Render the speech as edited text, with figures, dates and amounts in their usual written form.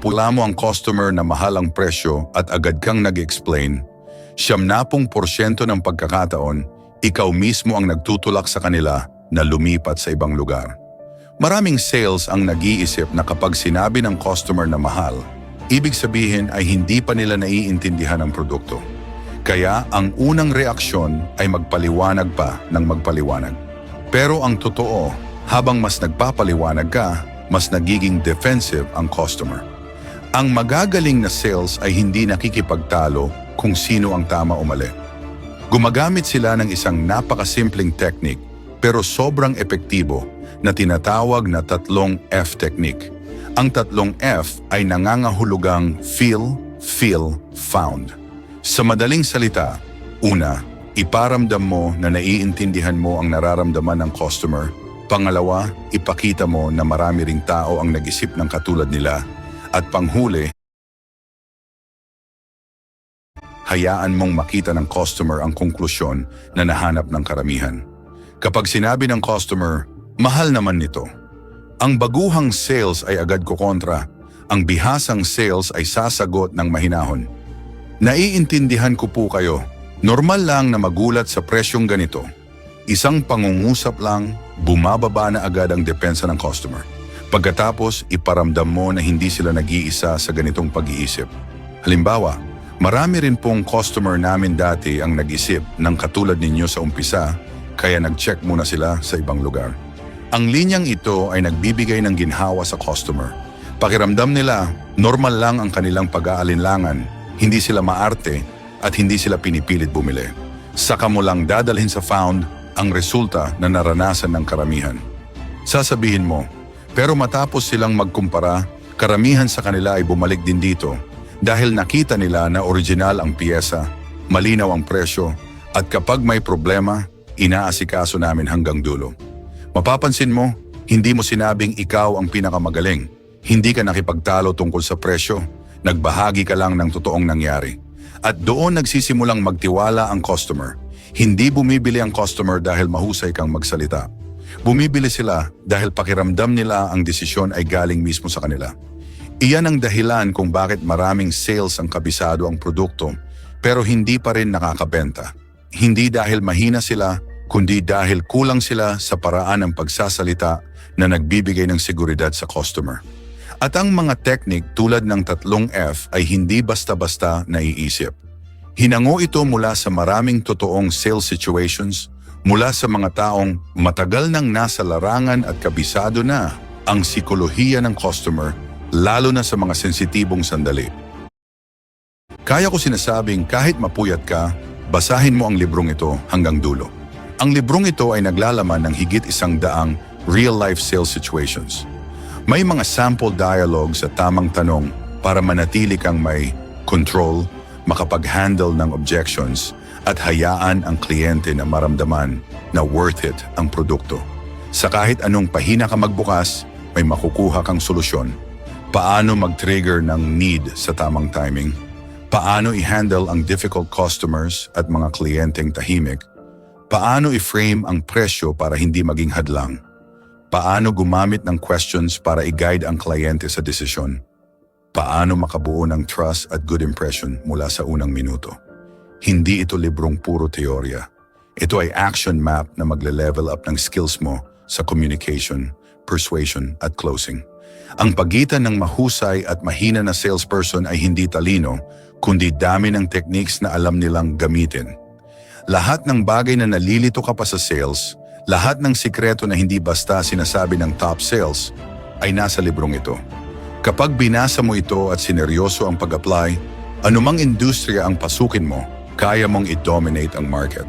pula mo ang customer na mahal ang presyo at agad kang nag-explain, 70% ng pagkakataon, ikaw mismo ang nagtutulak sa kanila na lumipat sa ibang lugar. Maraming sales ang nag-iisip na kapag sinabi ng customer na mahal, ibig sabihin ay hindi pa nila naiintindihan ang produkto. Kaya ang unang reaksyon ay magpaliwanag pa ng magpaliwanag. Pero ang totoo, habang mas nagpapaliwanag ka, mas nagiging defensive ang customer. Ang magagaling na sales ay hindi nakikipagtalo kung sino ang tama o mali. Gumagamit sila ng isang napakasimpleng technique pero sobrang epektibo na tinatawag na 3 F technique. Ang 3 F ay nangangahulugang feel, found. Sa madaling salita, una, iparamdam mo na naiintindihan mo ang nararamdaman ng customer. Pangalawa, ipakita mo na marami ring tao ang nag-isip ng katulad nila. At panghuli, hayaan mong makita ng customer ang konklusyon na nahanap ng karamihan. Kapag sinabi ng customer, mahal naman nito, ang baguhang sales ay agad kukontra, ang bihasang sales ay sasagot ng mahinahon. Naiintindihan ko po kayo, normal lang na magulat sa presyong ganito. Isang pangungusap lang, bumababa na agad ang depensa ng customer. Pagkatapos, iparamdam mo na hindi sila nag-iisa sa ganitong pag-iisip. Halimbawa, marami rin pong customer namin dati ang nag-isip ng katulad ninyo sa umpisa, kaya nag-check muna sila sa ibang lugar. Ang linyang ito ay nagbibigay ng ginhawa sa customer. Pakiramdam nila, normal lang ang kanilang pag-aalinlangan, hindi sila maarte at hindi sila pinipilit bumili. Saka mo lang dadalhin sa found ang resulta na naranasan ng karamihan. Sasabihin mo, pero matapos silang magkumpara, karamihan sa kanila ay bumalik din dito dahil nakita nila na original ang piyesa, malinaw ang presyo, at kapag may problema, inaasikaso namin hanggang dulo. Mapapansin mo, hindi mo sinabing ikaw ang pinakamagaling. Hindi ka nakipagtalo tungkol sa presyo. Nagbahagi ka lang ng totoong nangyari. At doon nagsisimulang magtiwala ang customer. Hindi bumibili ang customer dahil mahusay kang magsalita. Bumibili sila dahil pakiramdam nila ang desisyon ay galing mismo sa kanila. Iyan ang dahilan kung bakit maraming sales ang kabisado ang produkto pero hindi pa rin nakakabenta. Hindi dahil mahina sila, kundi dahil kulang sila sa paraan ng pagsasalita na nagbibigay ng seguridad sa customer. At ang mga teknik tulad ng 3 F ay hindi basta-basta naiisip. Hinango ito mula sa maraming totoong sales situations, mula sa mga taong matagal nang nasa larangan at kabisado na ang sikolohiya ng customer, lalo na sa mga sensitibong sandali. Kaya ko sinasabing kahit mapuyat ka, basahin mo ang librong ito hanggang dulo. Ang librong ito ay naglalaman ng higit 100 real-life sales situations. May mga sample dialogues at tamang tanong para manatili kang may control, makapag-handle ng objections, at hayaan ang kliyente na maramdaman na worth it ang produkto. Sa kahit anong pahina ka magbukas, may makukuha kang solusyon. Paano mag-trigger ng need sa tamang timing? Paano i-handle ang difficult customers at mga kliyenteng tahimik? Paano i-frame ang presyo para hindi maging hadlang? Paano gumamit ng questions para i-guide ang kliyente sa desisyon? Paano makabuo ng trust at good impression mula sa unang minuto? Hindi ito librong puro teorya. Ito ay action map na magle-level up ng skills mo sa communication, persuasion at closing. Ang pagitan ng mahusay at mahina na salesperson ay hindi talino, kundi dami ng techniques na alam nilang gamitin. Lahat ng bagay na nalilito ka pa sa sales, lahat ng sikreto na hindi basta sinasabi ng top sales, ay nasa librong ito. Kapag binasa mo ito at sineryoso ang pag-apply, anumang industriya ang pasukin mo, kaya mong i-dominate ang market.